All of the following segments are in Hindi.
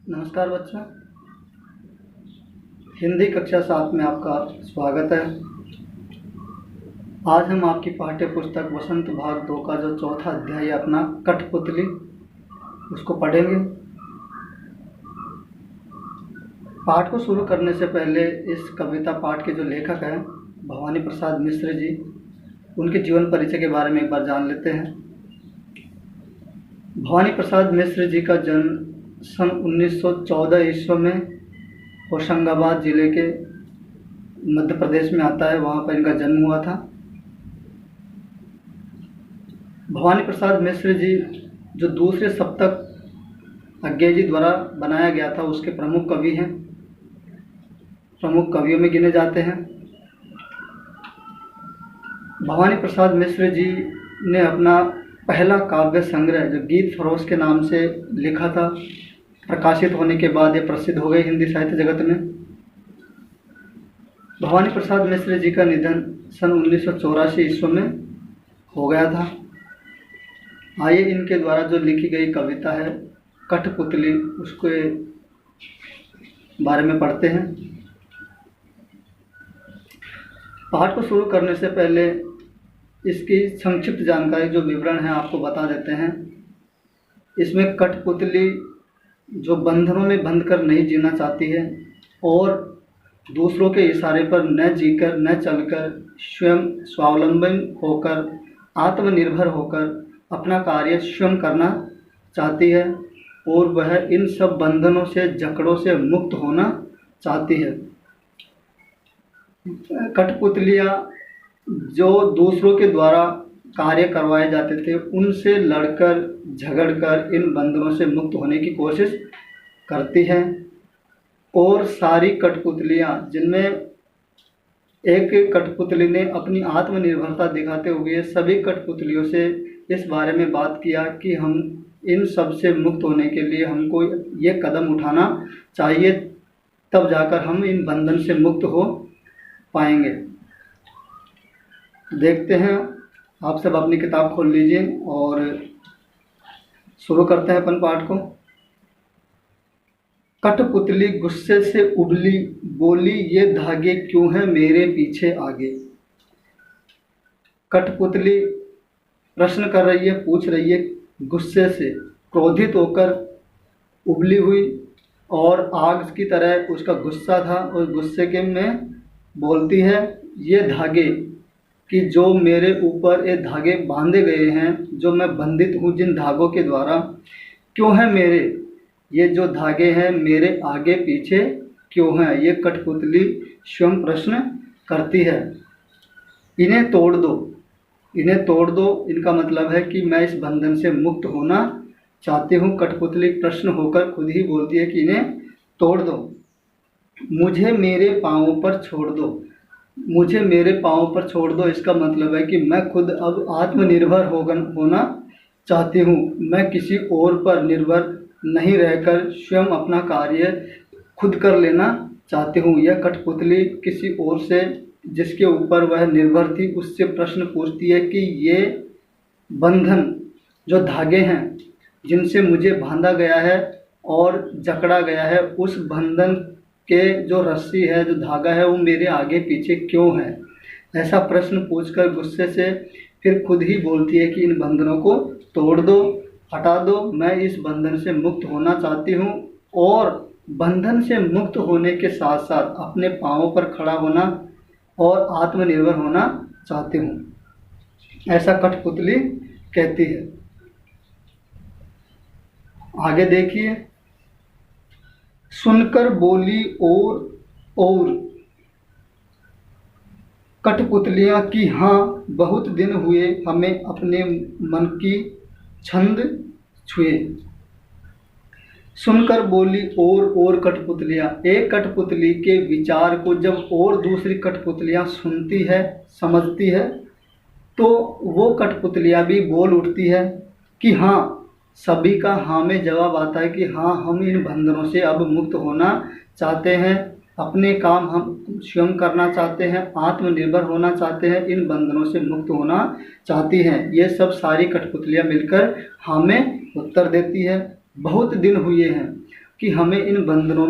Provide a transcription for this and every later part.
नमस्कार बच्चों, हिंदी कक्षा 7 में आपका स्वागत है। आज हम आपकी पाठ्य पुस्तक वसंत भाग 2 का जो चौथा अध्याय है अपना कठपुतली, उसको पढ़ेंगे। पाठ को शुरू करने से पहले इस कविता पाठ के जो लेखक हैं भवानी प्रसाद मिश्र जी, उनके जीवन परिचय के बारे में एक बार जान लेते हैं। भवानी प्रसाद मिश्र जी का जन्म सन 1914 ईस्वी में होशंगाबाद जिले के मध्य प्रदेश में आता है, वहाँ पर इनका जन्म हुआ था। भवानी प्रसाद मिश्र जी जो दूसरे सप्तक अज्ञे जी द्वारा बनाया गया था उसके प्रमुख कवि हैं, प्रमुख कवियों में गिने जाते हैं। भवानी प्रसाद मिश्र जी ने अपना पहला काव्य संग्रह जो गीत फरोश के नाम से लिखा था, प्रकाशित होने के बाद ये प्रसिद्ध हो गए हिंदी साहित्य जगत में। भवानी प्रसाद मिश्र जी का निधन सन 1984 ईस्वी में हो गया था। आइए इनके द्वारा जो लिखी गई कविता है कठपुतली, उसके बारे में पढ़ते हैं। पाठ को शुरू करने से पहले इसकी संक्षिप्त जानकारी जो विवरण है आपको बता देते हैं। इसमें कठपुतली जो बंधनों में बंध कर नहीं जीना चाहती है और दूसरों के इशारे पर न जीकर न चलकर स्वयं स्वावलंबन होकर आत्मनिर्भर होकर अपना कार्य स्वयं करना चाहती है और वह इन सब बंधनों से जकड़ों से मुक्त होना चाहती है। कठपुतलियाँ जो दूसरों के द्वारा कार्य करवाए जाते थे उनसे लड़कर झगड़कर इन बंधनों से मुक्त होने की कोशिश करती हैं। और सारी कठपुतलियाँ, जिनमें एक कठपुतली ने अपनी आत्मनिर्भरता दिखाते हुए सभी कठपुतलियों से इस बारे में बात किया कि हम इन सब से मुक्त होने के लिए हमको ये कदम उठाना चाहिए, तब जाकर हम इन बंधन से मुक्त हो पाएंगे। देखते हैं, आप सब अपनी किताब खोल लीजिए और शुरू करते हैं अपन पाठ को। कठपुतली गुस्से से उबली, बोली ये धागे क्यों हैं मेरे पीछे आगे। कठपुतली प्रश्न कर रही है, पूछ रही है, गुस्से से क्रोधित होकर उबली हुई और आग की तरह उसका गुस्सा था और गुस्से के में बोलती है ये धागे कि जो मेरे ऊपर ये धागे बांधे गए हैं, जो मैं बंधित हूँ जिन धागों के द्वारा, क्यों है मेरे ये जो धागे हैं मेरे आगे पीछे क्यों हैं। ये कठपुतली स्वयं प्रश्न करती है। इन्हें तोड़ दो, इन्हें तोड़ दो, इनका मतलब है कि मैं इस बंधन से मुक्त होना चाहती हूँ। कठपुतली प्रश्न होकर खुद ही बोलती है कि इन्हें तोड़ दो। मुझे मेरे पाँवों पर छोड़ दो, मुझे मेरे पाँव पर छोड़ दो, इसका मतलब है कि मैं खुद अब आत्मनिर्भर होना चाहती हूँ। मैं किसी और पर निर्भर नहीं रहकर स्वयं अपना कार्य खुद कर लेना चाहती हूँ। यह कठपुतली किसी और से जिसके ऊपर वह निर्भर थी उससे प्रश्न पूछती है कि ये बंधन जो धागे हैं जिनसे मुझे बांधा गया है और जकड़ा गया है, उस बंधन के जो रस्सी है, जो धागा है, वो मेरे आगे पीछे क्यों है। ऐसा प्रश्न पूछकर गुस्से से फिर खुद ही बोलती है कि इन बंधनों को तोड़ दो, हटा दो, मैं इस बंधन से मुक्त होना चाहती हूँ और बंधन से मुक्त होने के साथ साथ अपने पाँवों पर खड़ा होना और आत्मनिर्भर होना चाहती हूँ। ऐसा कठपुतली कहती है। आगे देखिए, सुनकर बोली और कठपुतलियाँ कि हाँ बहुत दिन हुए हमें अपने मन की छंद छुए। सुनकर बोली और कठपुतलियाँ, एक कठपुतली के विचार को जब और दूसरी कठपुतलियाँ सुनती है, समझती है, तो वो कठपुतलियाँ भी बोल उठती है कि हाँ, सभी का हाँ में जवाब आता है कि हाँ हम इन बंधनों से अब मुक्त होना चाहते हैं, अपने काम हम स्वयं करना चाहते हैं, आत्मनिर्भर होना चाहते हैं, इन बंधनों से मुक्त होना चाहती हैं। ये सब सारी कठपुतलियाँ मिलकर हाँ में उत्तर देती है। बहुत दिन हुए हैं, कि हमें इन बंधनों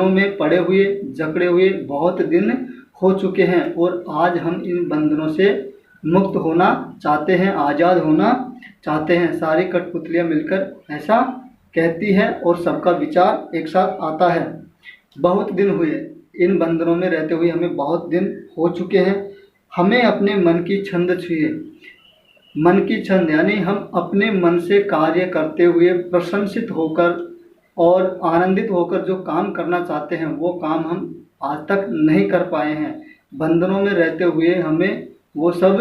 में पड़े हुए, जकड़े हुए बहुत दिन हो चुके हैं और आज हम इन बंधनों से मुक्त होना चाहते हैं, आज़ाद होना चाहते हैं। सारी कठपुतलियाँ मिलकर ऐसा कहती है और सबका विचार एक साथ आता है। बहुत दिन हुए, इन बंधनों में रहते हुए हमें बहुत दिन हो चुके हैं। हमें अपने मन की छंद छुए। मन की छंद यानी हम अपने मन से कार्य करते हुए प्रशंसित होकर और आनंदित होकर जो काम करना चाहते हैं वो काम हम आज तक नहीं कर पाए हैं। बंधनों में रहते हुए हमें वो सब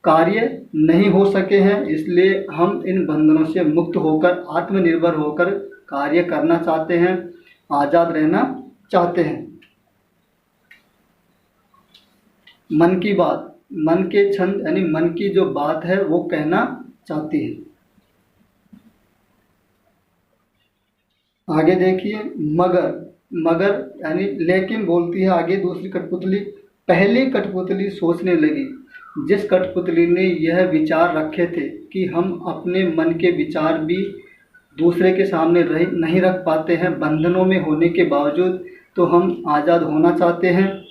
कार्य नहीं हो सके हैं, इसलिए हम इन बंधनों से मुक्त होकर आत्मनिर्भर होकर कार्य करना चाहते हैं, आज़ाद रहना चाहते हैं। मन की बात, मन के छंद यानी मन की जो बात है वो कहना चाहती है। आगे देखिए, मगर, मगर यानी लेकिन बोलती है आगे दूसरी कठपुतली। पहली कठपुतली सोचने लगी, जिस कठपुतली ने यह विचार रखे थे कि हम अपने मन के विचार भी दूसरे के सामने नहीं रख पाते हैं, बंधनों में होने के बावजूद तो हम आज़ाद होना चाहते हैं,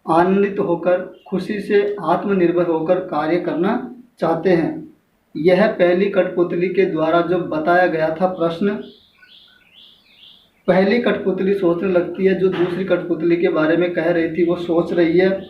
आनंदित होकर, खुशी से आत्मनिर्भर होकर कार्य करना चाहते हैं। यह पहली कठपुतली के द्वारा जो बताया गया था प्रश्न, पहली कठपुतली सोचने लगती है, जो दूसरी कठपुतली के बारे में कह रही थी वो सोच रही है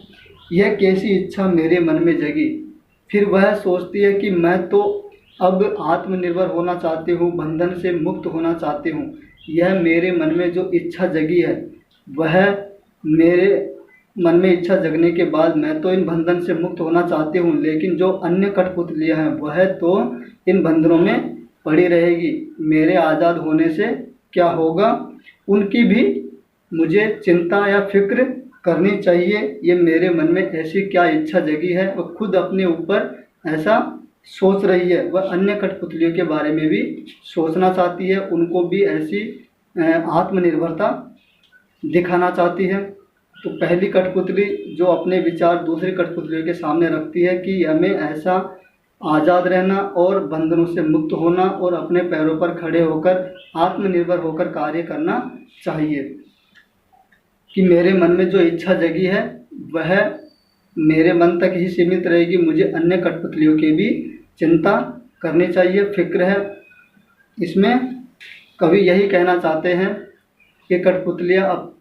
यह कैसी इच्छा मेरे मन में जगी। फिर वह सोचती है कि मैं तो अब आत्मनिर्भर होना चाहती हूँ, बंधन से मुक्त होना चाहती हूँ। यह मेरे मन में जो इच्छा जगी है वह मेरे मन में इच्छा जगने के बाद मैं तो इन बंधन से मुक्त होना चाहती हूँ, लेकिन जो अन्य कठपुतलियाँ हैं वह तो इन बंधनों में पड़ी रहेगी। मेरे आज़ाद होने से क्या होगा, उनकी भी मुझे चिंता या फिक्र करनी चाहिए। ये मेरे मन में ऐसी क्या इच्छा जगी है, वह खुद अपने ऊपर ऐसा सोच रही है। वह अन्य कठपुतलियों के बारे में भी सोचना चाहती है, उनको भी ऐसी आत्मनिर्भरता दिखाना चाहती है। तो पहली कठपुतली जो अपने विचार दूसरी कठपुतलियों के सामने रखती है कि हमें ऐसा आज़ाद रहना और बंधनों से मुक्त होना और अपने पैरों पर खड़े होकर आत्मनिर्भर होकर कार्य करना चाहिए, कि मेरे मन में जो इच्छा जगी है वह मेरे मन तक ही सीमित रहेगी, मुझे अन्य कठपुतलियों की भी चिंता करनी चाहिए, फिक्र है। इसमें कवि यही कहना चाहते हैं कि कठपुतलियाँ अब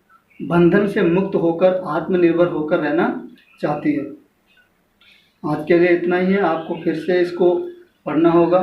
बंधन से मुक्त होकर आत्मनिर्भर होकर रहना चाहती है। आज के लिए इतना ही है, आपको फिर से इसको पढ़ना होगा।